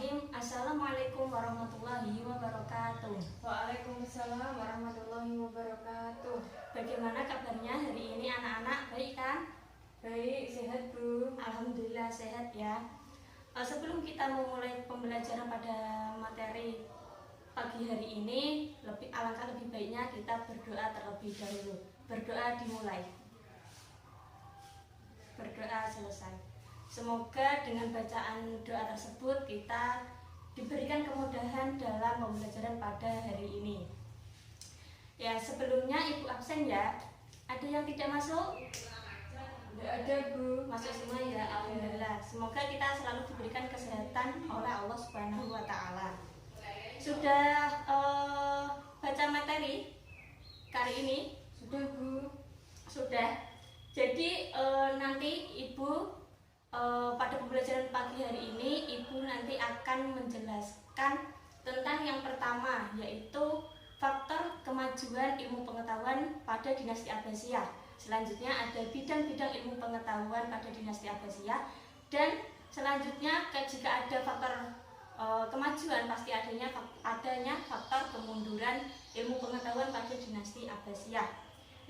Bismillahirrahmanirrahim. Assalamualaikum warahmatullahi wabarakatuh. Waalaikumsalam warahmatullahi wabarakatuh. Bagaimana kabarnya hari ini anak-anak? Baik kan? Baik, sehat Bu. Alhamdulillah sehat ya. Sebelum kita memulai pembelajaran pada materi pagi hari ini, alangkah lebih baiknya kita berdoa terlebih dahulu. Berdoa dimulai. Berdoa selesai. Semoga dengan bacaan doa tersebut kita diberikan kemudahan dalam pembelajaran pada hari ini. Ya, sebelumnya Ibu absen ya. Ada yang tidak masuk? Tidak ada Bu. Masuk semua ya, alhamdulillah. Semoga kita selalu diberikan kesehatan oleh Allah Subhanahu wa taala. Sudah baca materi kali ini? Sudah Bu. Sudah. Jadi nanti Ibu pada pembelajaran pagi hari ini Ibu nanti akan menjelaskan tentang yang pertama, yaitu faktor kemajuan ilmu pengetahuan pada dinasti Abbasiyah. Selanjutnya ada bidang-bidang ilmu pengetahuan pada dinasti Abbasiyah, dan selanjutnya jika ada faktor kemajuan pasti adanya faktor kemunduran ilmu pengetahuan pada dinasti Abbasiyah.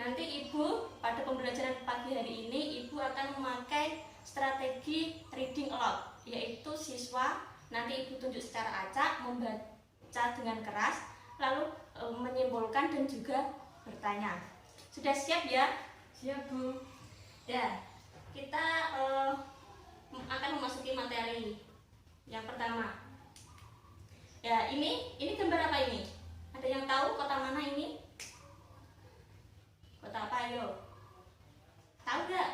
Nanti Ibu pada pembelajaran pagi hari ini Ibu akan memakai strategi reading aloud, yaitu siswa nanti Ibu tunjuk secara acak membaca dengan keras, lalu menyimpulkan dan juga bertanya. Sudah siap ya? Siap Bu. Ya, kita akan memasuki materi yang pertama. Ya, ini gambar apa ini? Ada yang tahu kota mana ini? Kota apa ayo? Tahu gak?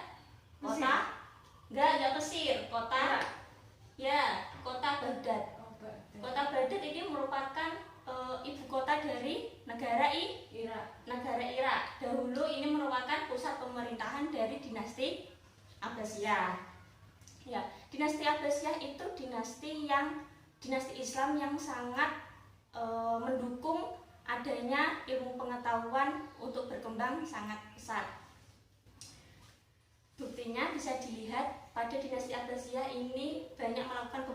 Kota? Enggak Mesir. Kota? Ya, kota Baghdad. Kota Baghdad ini merupakan ibu kota dari negara Irak. Dahulu ini merupakan pusat pemerintahan dari dinasti Abbasiyah. Ya, dinasti Abbasiyah itu dinasti Islam yang sangat mendukung adanya ilmu pengetahuan untuk berkembang sangat pesat. Buktinya bisa dilihat pada dinasti Abbasiyah ini banyak melakukan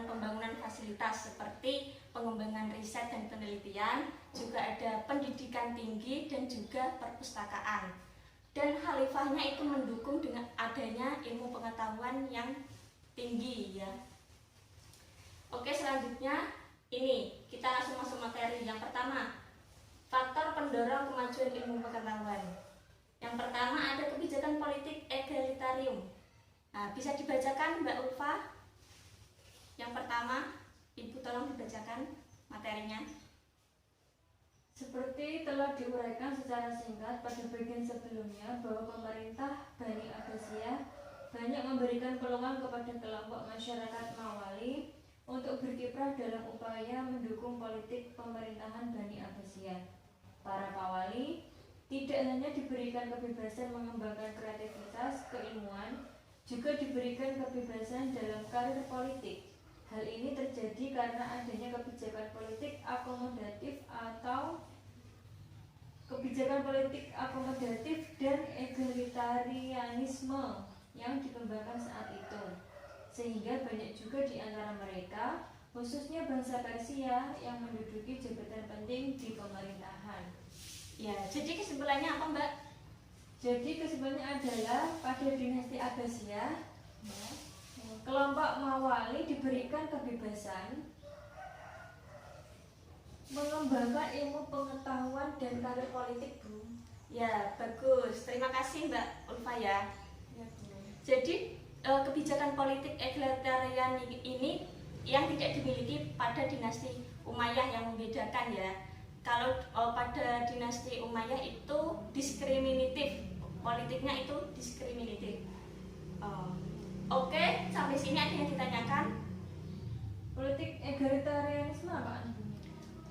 pembangunan fasilitas seperti pengembangan riset dan penelitian, juga ada pendidikan tinggi dan juga perpustakaan. Dan khalifahnya itu mendukung dengan adanya ilmu pengetahuan yang tinggi ya. Oke, selanjutnya ini kita langsung masuk materi. Yang pertama, faktor pendorong kemajuan ilmu pengetahuan. Yang pertama ada kebijakan politik egalitarium. Nah, bisa dibacakan Mbak Ulfa? Yang pertama, Ibu tolong dibacakan materinya. Seperti telah diuraikan secara singkat pada bagian sebelumnya bahwa pemerintah Bani Abbasiyah banyak memberikan peluang kepada kelompok masyarakat Mawali untuk berkiprah dalam upaya mendukung politik pemerintahan Bani Abbasiyah. Para Mawali tidak hanya diberikan kebebasan mengembangkan kreativitas, keilmuan, juga diberikan kebebasan dalam karir politik. Hal ini terjadi karena adanya kebijakan politik akomodatif dan egalitarianisme yang dikembangkan saat itu. Sehingga banyak juga di antara mereka, khususnya bangsa Persia, yang menduduki jabatan penting di pemerintahan. Ya, jadi kesimpulannya apa Mbak? Jadi kesimpulannya adalah pada dinasti Abbasiyah, kelompok Mawali diberikan kebebasan mengembangkan ilmu pengetahuan dan karir politik Bu. Ya, bagus. Terima kasih Mbak Ulfa ya. Ya, Bu. Jadi kebijakan politik egalitarian ini yang tidak dimiliki pada dinasti Umayyah yang membedakan ya. Kalau pada dinasti Umayyah itu diskriminatif, politiknya itu diskriminatif. Oke, sampai sini ada yang ditanyakan? Politik egalitarianisme apa?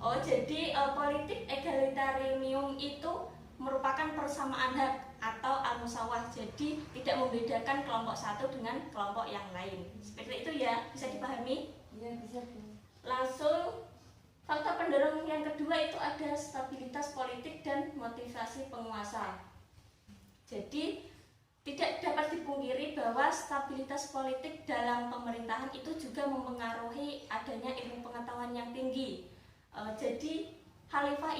Oh, jadi politik egalitarium itu merupakan persamaan hak atau al-musawah. Jadi tidak membedakan kelompok satu dengan kelompok yang lain. Seperti itu ya, bisa dipahami? Iya, bisa Bu. Langsung faktor pendorong yang kedua itu ada stabilitas politik dan motivasi penguasa. Jadi tidak dapat dipungkiri bahwa bahwa stabilitas politik dalam pemerintahan itu juga mempengaruhi adanya ilmu pengetahuan yang tinggi. Jadi khalifah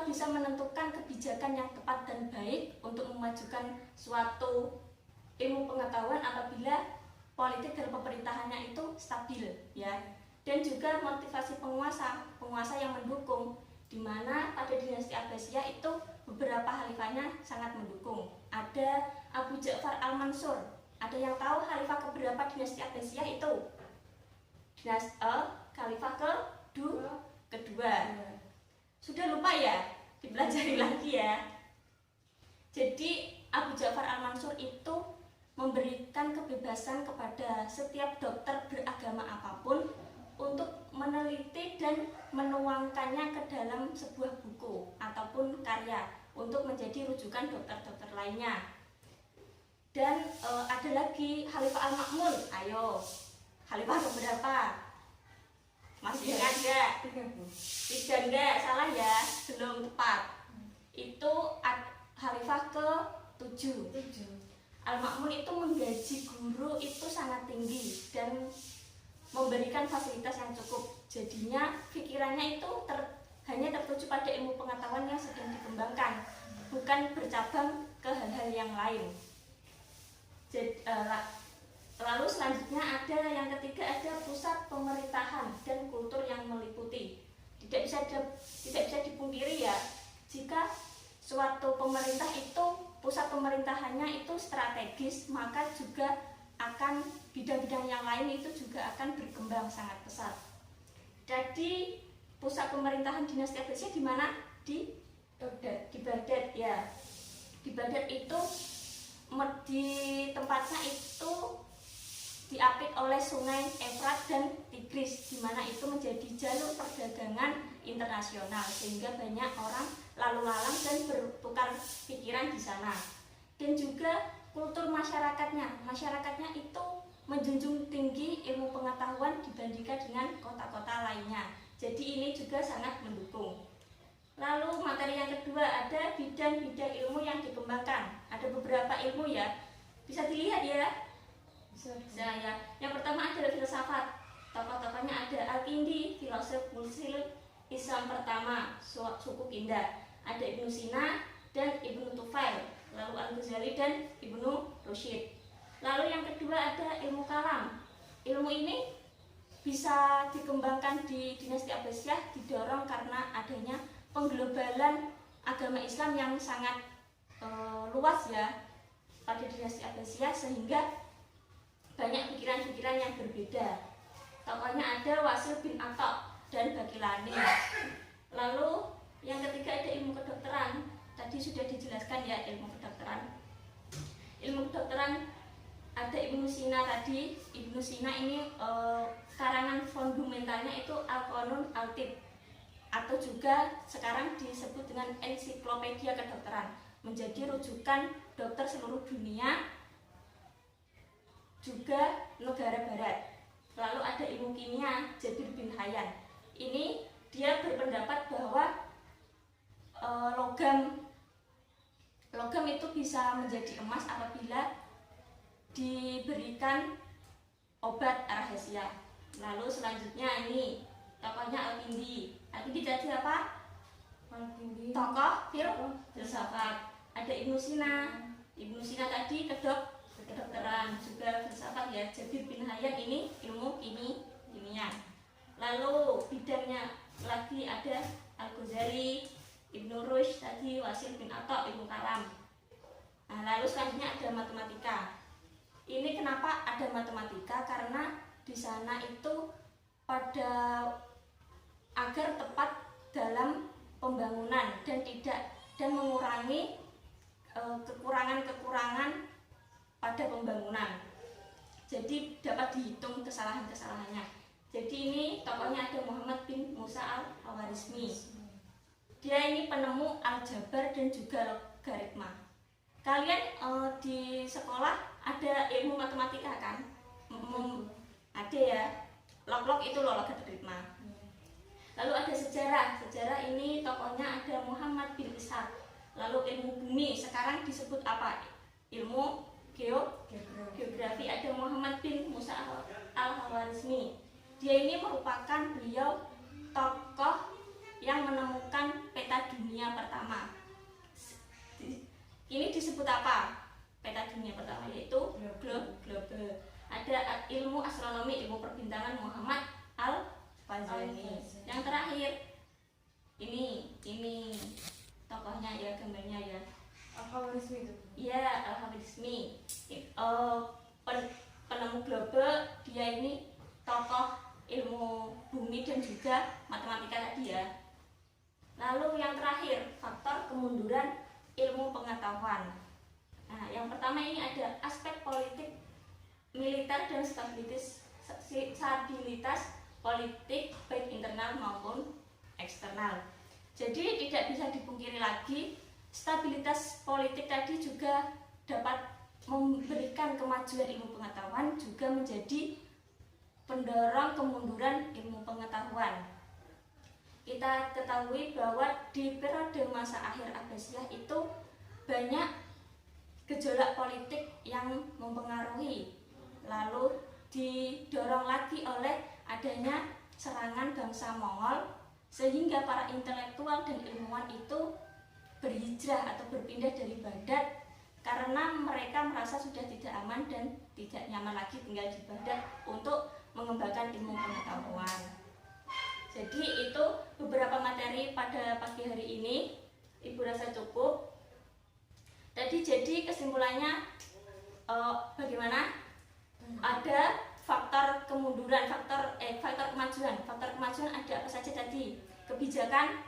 bisa menentukan kebijakan yang tepat dan baik untuk memajukan suatu ilmu pengetahuan apabila politik dan pemerintahannya itu stabil, ya. Dan juga motivasi penguasa yang mendukung, di mana pada dinasti Abbasiyah itu beberapa khalifahnya sangat mendukung. Ada Abu Ja'far Al-Mansur. Ada yang tahu khalifah keberapa dinasti Abbasiyah itu? Khalifah kedua. Sudah lupa ya? Dipelajari lagi ya. Jadi Abu Ja'far Al-Mansur itu memberikan kebebasan kepada setiap dokter beragama apapun untuk meneliti dan menuangkannya ke dalam sebuah buku ataupun karya untuk menjadi rujukan dokter-dokter lainnya. Dan ada lagi Khalifah Al-Ma'mun. Ayo, khalifah keberapa? Masih ingat nggak? 3 enggak, salah ya, belum tepat. Itu khalifah ke-7. Al-Ma'mun itu menggaji guru itu sangat tinggi dan memberikan fasilitas yang cukup. Jadinya pikirannya itu hanya tertuju pada ilmu pengetahuan yang sedang dikembangkan, bukan bercabang ke hal-hal yang lain. Lalu selanjutnya ada yang ketiga, ada pusat pemerintahan dan kultur yang meliputi. Tidak bisa dipungkiri ya, jika suatu pemerintah itu pusat pemerintahannya itu strategis, maka juga akan bidang-bidang yang lain itu juga akan berkembang sangat pesat. Jadi pusat pemerintahan dinasti Abbasiyah di mana? Di Baghdad ya. Di Baghdad itu di tempatnya itu diapit oleh sungai Efrat dan Tigris, di mana itu menjadi jalur perdagangan internasional sehingga banyak orang lalu lalang dan bertukar pikiran di sana. Dan juga kultur masyarakatnya itu menjunjung tinggi ilmu pengetahuan dibandingkan dengan kota-kota lainnya. Jadi ini juga sangat mendukung. Lalu materi yang kedua ada bidang-bidang ilmu yang dikembangkan. Ada beberapa ilmu ya, bisa dilihat ya. Ya. Yang pertama adalah filsafat. Tokoh-tokohnya ada Al-Kindi, filosof Muslim Islam pertama, suku Kinda. Ada Ibnu Sina dan Ibnu Tufail, lalu Al-Ghazali dan Ibnu Rusyid. Lalu yang kedua ada ilmu kalam. Ilmu ini bisa dikembangkan di dinasti Abbasiyah didorong karena adanya pengglobalan agama Islam yang sangat luas ya pada dinasti Abbasiyah, sehingga banyak pikiran-pikiran yang berbeda. Tokohnya ada Wasil bin Atta dan Bakilani. Lalu yang ketiga ada ilmu kedokteran. Tadi sudah dijelaskan ya ilmu kedokteran. Ilmu kedokteran ada Ibnu Sina tadi. Ibnu Sina ini karangan fundamentalnya itu Al-Qanun Al-Tib, atau juga sekarang disebut dengan ensiklopedia kedokteran, menjadi rujukan dokter seluruh dunia juga negara barat. Lalu ada ilmu kimia, Jabir bin Hayyan. Ini dia berpendapat bahwa logam itu bisa menjadi emas apabila diberikan obat rahasia. Lalu selanjutnya ini tokohnya Al-Kindi. Al-Kindi tadi apa? Tokoh filsafat. Ada Ibnu Sina. Ibnu Sina tadi kedokteran, juga filsafat ya. Jabir bin Hayyan ini ilmu kimia. Lalu bidangnya lagi ada Al-Ghazali, Ibnu Rushd tadi, Wasil bin Atta, ilmu kalam. Nah, lalu selanjutnya ada matematika. Ini kenapa ada matematika? Karena di sana itu agar tepat dalam pembangunan dan mengurangi kekurangan-kekurangan pada pembangunan. Jadi dapat dihitung kesalahan-kesalahannya. Jadi ini tokohnya ada Muhammad bin Musa al-Khawarizmi. Dia ini penemu aljabar dan juga logaritma. Kalian di sekolah ada ilmu matematika kan? Ada ya. Log itu logaritma. Lalu ada sejarah. Sejarah ini tokohnya ada Muhammad bin Ishaq. Lalu ilmu bumi sekarang disebut apa? ilmu geografi. Ada Muhammad bin Musa al-Khwarizmi. Dia ini merupakan beliau tokoh yang menemukan peta dunia pertama. Ini disebut apa? Peta dunia pertama yaitu global. Ada ilmu astronomi, ilmu perbintangan Muhammad al-Fazali. Yang terakhir ini tokohnya ya, gambarnya ya. Al-Khwarizmi itu. Ya, Al-Khwarizmi. Penemu global, dia ini tokoh ilmu bumi dan juga matematika tadi ya. Lalu yang terakhir, faktor kemunduran ilmu pengetahuan. Nah, yang pertama ini ada aspek politik, militer dan stabilitas politik baik internal maupun eksternal. Jadi tidak bisa dipungkiri lagi, stabilitas politik tadi juga dapat memberikan kemajuan ilmu pengetahuan, juga menjadi pendorong kemunduran ilmu pengetahuan. Kita ketahui bahwa di periode masa akhir Abbasiyah itu banyak gejolak politik yang mempengaruhi, lalu didorong lagi oleh adanya serangan bangsa Mongol, sehingga para intelektual dan ilmuwan itu berhijrah atau berpindah dari Baghdad karena mereka merasa sudah tidak aman dan tidak nyaman lagi tinggal di Baghdad untuk mengembangkan ilmu pengetahuan. Jadi itu beberapa materi pada pagi hari ini. Ibu rasa cukup. Tadi jadi kesimpulannya bagaimana? Ada faktor kemunduran, faktor kemajuan. Faktor kemajuan ada apa saja tadi? Kebijakan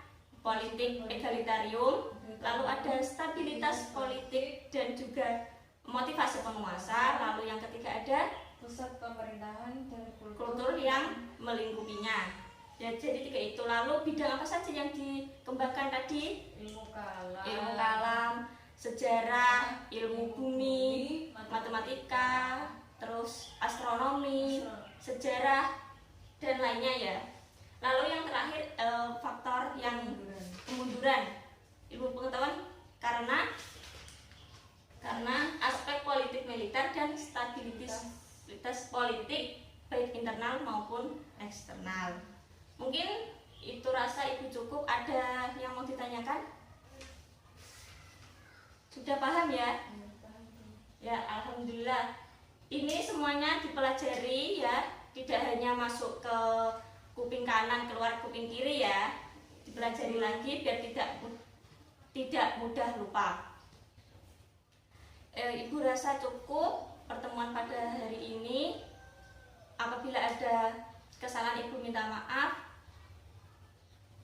politik egalitarium, lalu ada stabilitas politik dan juga motivasi penguasa, lalu yang ketiga ada pusat pemerintahan dan kultur yang melingkupinya. Ya, jadi tiga itu. Lalu bidang apa saja yang dikembangkan tadi? ilmu kalam, sejarah, ilmu bumi, matematika, terus astronomi, sejarah dan lainnya ya. Lalu yang terakhir faktor yang kemunduran ilmu pengetahuan karena aspek politik militer dan stabilitas politik baik internal maupun eksternal. Mungkin itu rasa Ibu cukup. Ada yang mau ditanyakan? Sudah paham ya? Ya, alhamdulillah. Ini semuanya dipelajari ya, tidak hanya masuk ke kuping kanan keluar kuping kiri ya. Dipelajari lagi biar tidak mudah lupa. Ibu rasa cukup pertemuan pada hari ini. Apabila ada kesalahan Ibu minta maaf.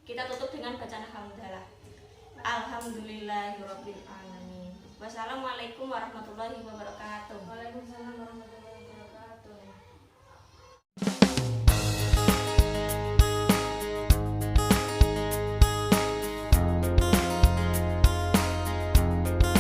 Kita tutup dengan bacaan alhamdulillah. Alhamdulillahirabbil alamin. Wassalamualaikum warahmatullahi wabarakatuh. Waalaikumsalam warahmatullahi